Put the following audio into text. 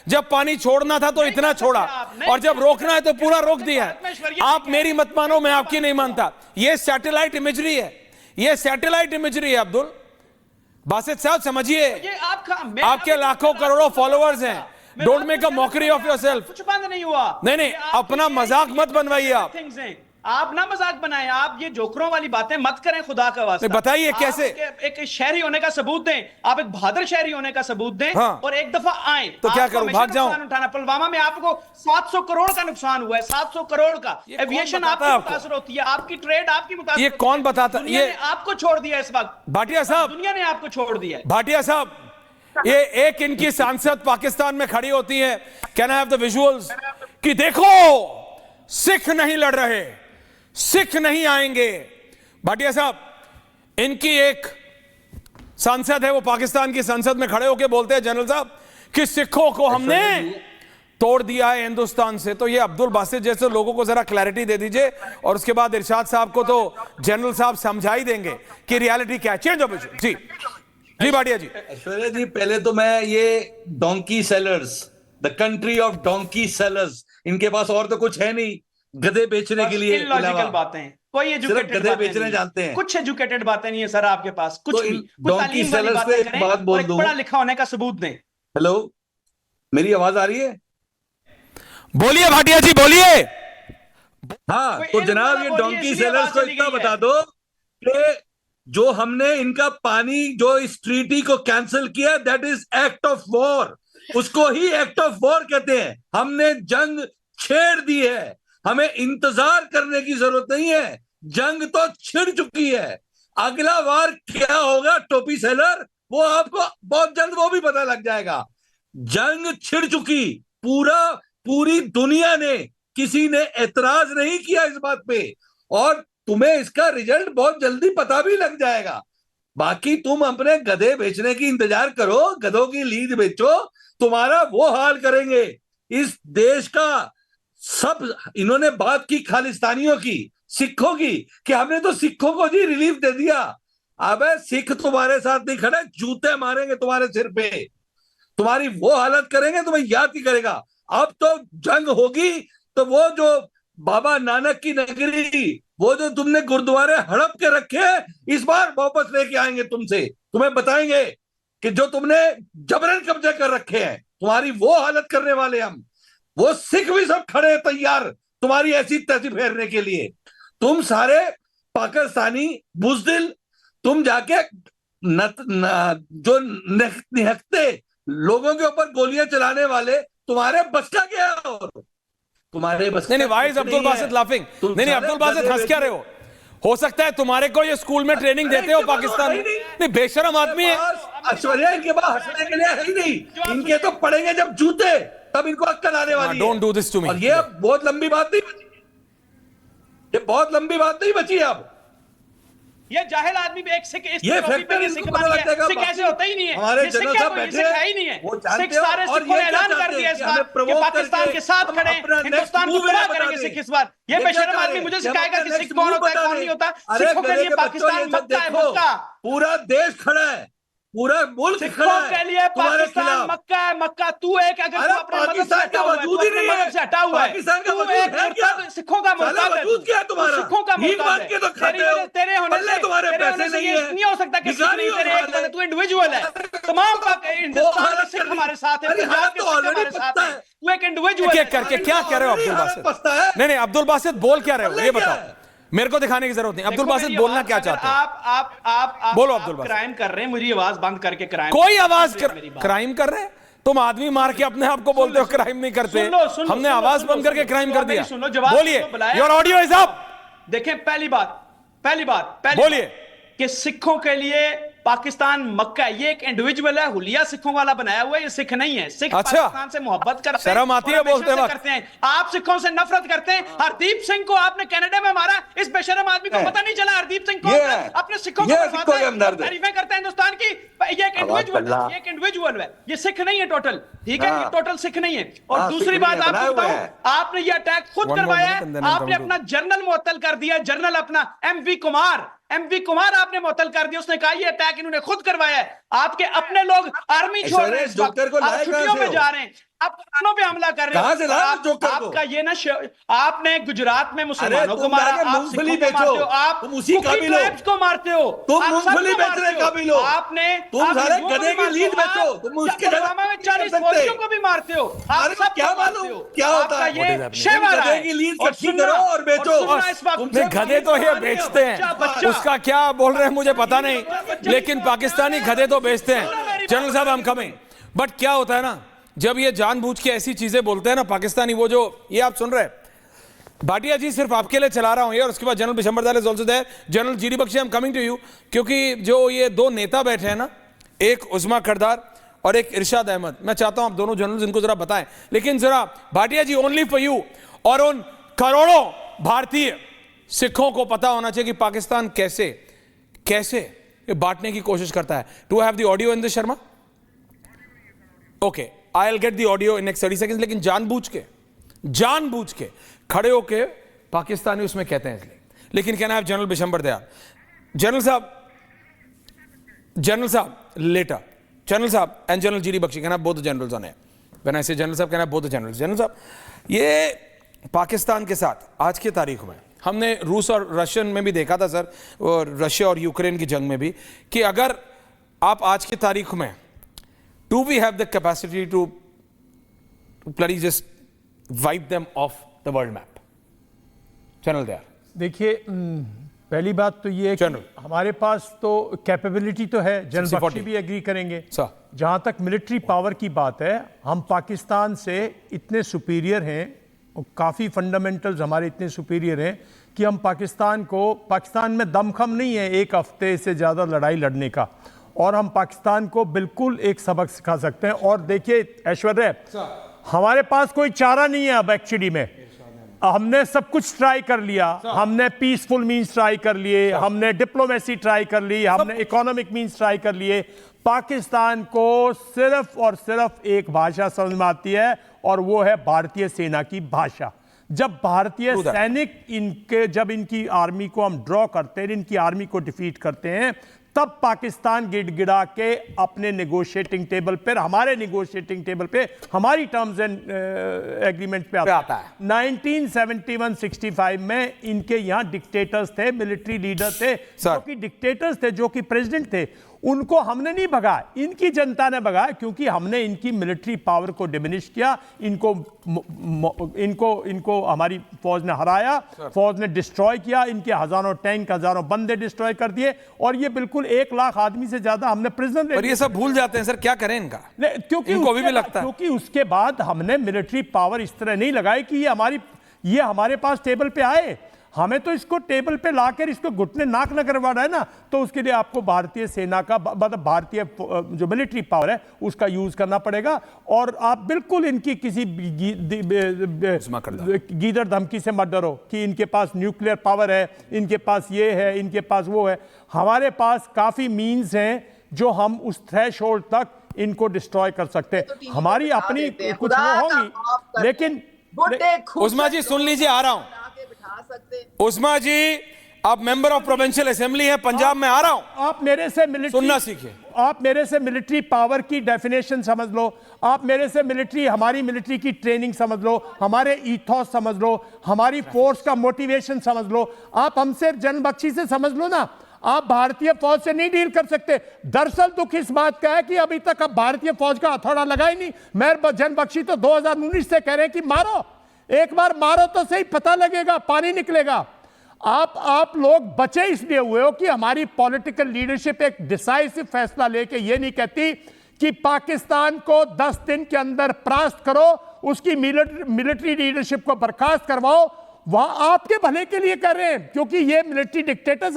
जब पानी छोड़ना था तो इतना छोड़ा, और जब रोकना है तो पूरा रोक दिया है। आप मेरी मत मानो, मैं आपकी नहीं मानता। ये सैटेलाइट इमेजरी है, ये सैटेलाइट इमेजरी है। अब्दुल बासित साहब समझिए, आपके लाखों करोड़ों फॉलोअर्स हैं। Don't make a mockery of yourself. कुछ बंद नहीं हुआ। नहीं, अपना मजाक मत बनवाइए। आप ना मजाक बनाएं, आप ये जोकरों वाली बातें मत करें, खुदा का वास्ता। बताइए कैसे? एक शहरी होने का सबूत दें, आप एक बहादुर शहरी होने का सबूत दें। हाँ। और एक दफा आए तो क्या करूं, भाग जाऊं? उठाना, पुलवामा में आपको 700 करोड़ का नुकसान हुआ है, 700 करोड़ का। एविएशन आपकी मुतासर होती है, आपकी ट्रेड आपकी मुतासर। ये कौन बताता? ये आपको छोड़ दिया इस वक्त भाटिया साहब, दुनिया ने आपको छोड़ दिया। भाटिया साहब, ये एक इनकी सांसद पाकिस्तान में खड़ी होती है, can I have the visuals, कि देखो सिख नहीं लड़ रहे, सिख नहीं आएंगे। भाटिया साहब, इनकी एक सांसद है, वो पाकिस्तान की संसद में खड़े होकर बोलते हैं जनरल साहब कि सिखों को हमने तोड़ दिया है हिंदुस्तान से। तो ये अब्दुल बासित जैसे लोगों को जरा क्लैरिटी दे दीजिए, और उसके बाद इरशाद साहब को तो जनरल साहब समझा ही देंगे कि रियलिटी क्या है। Change of issue. Ji ji Bhatia ji. Aishwarya ji, पहले तो मैं ये donkey sellers, the country of donkey sellers, इनके पास और तो कुछ है नहीं गधे बेचने के लिए। इलॉजिकल बातें, कोई एजुकेटेड गधे बेचने जानते हैं, कुछ एजुकेटेड बातें नहीं है सर आपके पास, कुछ भी। डोंकी सेलर्स पे एक बात बोल दूं, पढ़ा लिखा होने का सबूत दें। हेलो, मेरी आवाज आ रही है? बोलिए भाटिया जी, बोलिए। हाँ, तो जनाब ये डोंकी सेलर्स को इतना बता दो कि जो हमने इनका पानी, जो इस ट्रीटी को कैंसिल किया, that is act of war. उसको ही एक्ट ऑफ वॉर कहते हैं। हमने जंग छेड़ दी है, हमें इंतजार करने की जरूरत नहीं है, जंग तो छिड़ चुकी है। अगला वार क्या होगा टोपी सेलर, वो आपको बहुत जल्द वो भी पता लग जाएगा। जंग छिड़ चुकी, पूरी दुनिया ने, किसी ने एतराज नहीं किया इस बात पे, और तुम्हें इसका रिजल्ट बहुत जल्दी पता भी लग जाएगा। बाकी तुम अपने गधे बेचने की इंतजार करो, गधों की लीद बेचो, तुम्हारा वो हाल करेंगे। इस देश का सब, इन्होंने बात की खालिस्तानियों की, सिखों की, कि हमने तो सिखों को जी रिलीफ दे दिया। अबे सिख तुम्हारे साथ नहीं खड़े, जूते मारेंगे तुम्हारे सिर पे, तुम्हारी वो हालत करेंगे, तुम्हें याद ही करेगा। अब तो जंग होगी तो वो जो बाबा नानक की नगरी, वो जो तुमने गुरुद्वारे हड़प के रखे, इस बार वापस लेके आएंगे तुमसे, तुम्हें बताएंगे कि जो तुमने जबरन कब्जा कर रखे हैं, तुम्हारी वो हालत करने वाले हम। वो सिख भी सब खड़े तैयार तुम्हारी ऐसी तैसी फेरने के लिए। तुम सारे पाकिस्तानी बुजदिल, तुम जाके जो निहकते लोगों के ऊपर गोलियां चलाने वाले, तुम्हारे बस का क्या? और तुम्हारे बस नहीं, why is Abdul Basit laughing? नहीं, अब्दुल बासित हंस क्या रहे हो सकता है तुम्हारे को ये स्कूल में ट्रेनिंग देते हो पाकिस्तान में। नहीं, बेशरम आदमी है ऐश्वर्या, इनके पास हंसने के लिए है ही नहीं। इनके तो पड़ेंगे जब जूते, तब इनको अक्कल आने वाली है। Don't do this to me. और ये बहुत लंबी बात नहीं बची, ये बहुत लंबी बात नहीं बची। अब ये जाहिल आदमी भी एक सिख, इस ये फैक्टर सिख ऐसे होता ही नहीं है। हमारे जनरल साहब बैठे है ही नहीं है। वो जानते सिख सारे हैं, और सिखों ने ये क्या ऐलान कर चाहते दिया हैं इस कि बार हमें कि provoke पाकिस्तान करके के साथ खड़े, अपना हिंदुस्तान को next move तबाह बता करेंगे दें। सिख इस बार। ये बेशरम आदमी मुझे सिखाएगा कि सिख कौन होता है, कौन नहीं होता। सिखों के लिए पाकिस्तान मक्का है, मक्का। पूरा देश खड़ा है, पूरा मुल्क खड़ा है के लिए पाकिस्तान मक्का है, मक्का। तू एक, अगर तू अपने मदद से हटा हुआ है, तू अपने मदद से हटा हुआ है, पाकिस्तान का तू वजूद एक है क्या? सिखों का मुर्ताद है, वजूद क्या है तुम्हारा? सिखों का मुर्ताद है। के तो खाते हो, तेरे होने से, तुम्हारे पैसे नहीं है, नहीं हो सकता कि सिख नहीं, तेरे एक बंदे, तू इंडिविजुअल है। तमाम हिंदुस्तान के सिख हमारे साथ है, पंजाब के सिख हमारे साथ है, तू एक इंडिविजुअल है। करके क्या कह रहे हो अब्दुल बासित? नहीं, अब्दुल बासित बोल क्या रहे हो ये बताओ, मेरे को दिखाने की जरूरत नहीं। अब्दुल बासित बोलना क्या चाहते हैं? आप बोलो अब्दुल बासित। क्राइम कर रहे हैं, मेरी आवाज बंद करके क्राइम, कोई आवाज क्राइम कर रहे हैं? तुम आदमी मार के अपने आप को बोलते हो क्राइम नहीं करते। हमने आवाज बंद करके क्राइम कर दिया। बोलिए, योर ऑडियो इज अप। देखें, पहली बात बोलिए कि सिखों के लिए पाकिस्तान मक्का है। ये एक इंडिविजुअल है, हुलिया सिखों वाला बनाया हुआ है, ये सिख नहीं है। सिख पाकिस्तान से मोहब्बत करते हैं, शर्म आती है बोलते हैं। आप सिखों से नफरत करते हैं। हरदीप सिंह को आपने कनाडा में मारा, इस बेशरम आदमी को पता नहीं चला हरदीप सिंह कौन है। अपने सिखों को तारीफें करते हैं हिंदुस्तान की। ये एक इंडिविजुअल है, ये सिख नहीं है टोटल, ठीक है? ये टोटल सिख नहीं है। और दूसरी बात आपको बताऊं, आपने ये अटैक खुद करवाया है, आपने अपना जर्नल मुअत्तल कर दिया, जर्नल अपना MV कुमार, एमवी कुमार आपने मुअत्तल कर दिया, उसने कहा ये अटैक इन्होंने खुद करवाया है। आपके अपने लोग आर्मी छोड़ रहे हैं, आप छुट्टियों में जा रहे हैं, आप किसानों पे हमला कर रहे हैं। आपका ये ना, आपने गुजरात में मुसलमानों को मारा, आप मूंगफली सिखों को मारते हो, आप उसी काबिल हो, को मारते हो, तुम मूंगफली बेचने काबिल हो, आपने तुम सारे गधे की लीड बेचो, तुम उसके पुलवामा में 40 फौजियों को भी मारते हो। आप सब क्या मालूम क्या होता है, ये शेवा गधे की लीड इकट्ठी करो और बेचो। गधे तो ये बेचते हैं, उसका क्या बोल रहे हैं मुझे पता नहीं, लेकिन पाकिस्तानी गधे तो बेचते हैं। जनरल साहब हम कमिंग, बट क्या होता है ना, जब ये जानबूझ के ऐसी चीजें बोलते हैं ना पाकिस्तानी, वो जो ये आप सुन रहे हैं, भाटिया जी सिर्फ आपके लिए चला रहा हूं ये, और उसके बाद general Bishamber Dayal is also there, general GD Bakshi, I am coming to you, क्योंकि जो ये दो नेता बैठे हैं ना, एक उस्मा करदार और एक इरशाद अहमद, मैं चाहता हूं आप दोनों जनरल्स इनको जरा बताएं, लेकिन जरा भाटिया जी ओनली फॉर यू, और उन करोड़ों भारतीय सिखों को पता होना चाहिए कि पाकिस्तान कैसे कैसे बांटने की कोशिश करता है। To have the audio in this Sharma? Okay, I will get the audio in next 30 seconds, लेकिन जानबूझ के खड़े होके पाकिस्तानी उसमें कहते हैं इसलिए। लेकिन can I have general Bishambar Dayal? General साहब लेटर, जनरल साहब and general GD Bakshi, can I have both the generals on air? When I say general साहब, can I have both the generals? General साहब, ये पाकिस्तान के साथ आज की तारीख में हमने रूस और रशियन में भी देखा था सर, और रशिया और यूक्रेन की जंग में भी, कि अगर आप आज की तारीख में do we have the capacity to bloody just wipe them off the world map? General there. देखिए, पहली बात तो ये है कि हमारे पास तो कैपेबिलिटी तो है, जनरल बख्शी भी एग्री करेंगे। जहां तक मिलिट्री पावर की बात है, हम पाकिस्तान से इतने सुपीरियर हैं, काफ़ी फंडामेंटल्स हमारे इतने सुपीरियर हैं कि हम पाकिस्तान में दमखम नहीं है एक हफ्ते से ज़्यादा लड़ाई लड़ने का, और हम पाकिस्तान को बिल्कुल एक सबक सिखा सकते हैं। और देखिए ऐश्वर्या, हमारे पास कोई चारा नहीं है अब एक्चुअली में, हमने सब कुछ ट्राई कर लिया, हमने पीसफुल मीन्स ट्राई कर लिए, हमने डिप्लोमेसी ट्राई कर ली, हमने इकोनॉमिक मीन्स ट्राई कर लिए। पाकिस्तान को सिर्फ और सिर्फ एक भाषा समझ में आती है, और वो है भारतीय सेना की भाषा। जब भारतीय सैनिक जब इनकी आर्मी को हम ड्रॉ करते हैं, इनकी आर्मी को डिफीट करते हैं, तब पाकिस्तान गिड़गिड़ा के अपने नेगोशिएटिंग टेबल पर, हमारे नेगोशिएटिंग टेबल पे, हमारी टर्म्स एंड एग्रीमेंट पे आता है। 1971-65 में इनके यहाँ डिक्टेटर्स थे, मिलिट्री लीडर थे, जो कि डिक्टेटर्स थे, जो कि प्रेसिडेंट थे, उनको हमने नहीं भगाया, इनकी जनता ने भगाया, क्योंकि हमने इनकी मिलिट्री पावर को डिमिनिश किया, इनको हमारी फौज ने हराया, फौज ने डिस्ट्रॉय किया, इनके हजारों टैंक, हजारों बंदे डिस्ट्रॉय कर दिए, और ये बिल्कुल 1 लाख आदमी से ज्यादा हमने प्रिजनर। और ये सब भूल जाते हैं सर, क्या करें इनका, क्योंकि इनको अभी भी लगता है, क्योंकि उसके बाद हमने मिलिट्री पावर इस तरह नहीं लगाई कि ये हमारे पास टेबल पे आए। हमें तो इसको टेबल पे लाकर इसको घुटने नाक न करवाना है ना, तो उसके लिए आपको भारतीय सेना का, मतलब भारतीय जो मिलिट्री पावर है उसका यूज करना पड़ेगा। और आप बिल्कुल इनकी किसी गीदड़ धमकी से मत डरो कि इनके पास न्यूक्लियर पावर है, इनके पास ये है, इनके पास वो है। हमारे पास काफी मीन्स हैं जो हम उस थ्रेशोल्ड तक इनको डिस्ट्रॉय कर सकते हैं। हमारी अपनी कुछ होंगी, लेकिन उस्मा जी सुन लीजिए, आ रहा हूं। उस्मा जी, आप मेंबर ऑफ प्रोविंशियल असेंबली हैं पंजाब में, आ रहा हूं। आप मेरे से मिलिट्री सुनना सीखिए, आप मेरे से मिलिट्री पावर की डेफिनेशन समझ लो, आप मेरे से हमारी मिलिट्री की ट्रेनिंग समझ लो, हमारे ईथॉस समझ लो, हमारी फोर्स का मोटिवेशन समझ लो। आप हमसे जनरल बख्शी से समझ लो ना, आप भारतीय फौज से नहीं डील कर सकते। दरअसल दुख इस बात का है कि अभी तक अब भारतीय फौज का हथौड़ा लगा ही नहीं। मैं जनरल बख्शी तो 2019 से कह रहे हैं कि मारो, एक बार मारो तो सही, पता लगेगा, पानी निकलेगा। आप लोग बचे इसलिए हुए हो कि हमारी पॉलिटिकल लीडरशिप एक डिसाइसिव फैसला लेके ये नहीं कहती कि पाकिस्तान को 10 दिन के अंदर परास्त करो, उसकी मिलिट्री लीडरशिप को बर्खास्त करवाओ। वह आपके भले के लिए कर रहे हैं, क्योंकि ये मिलिट्री डिक्टेटर्स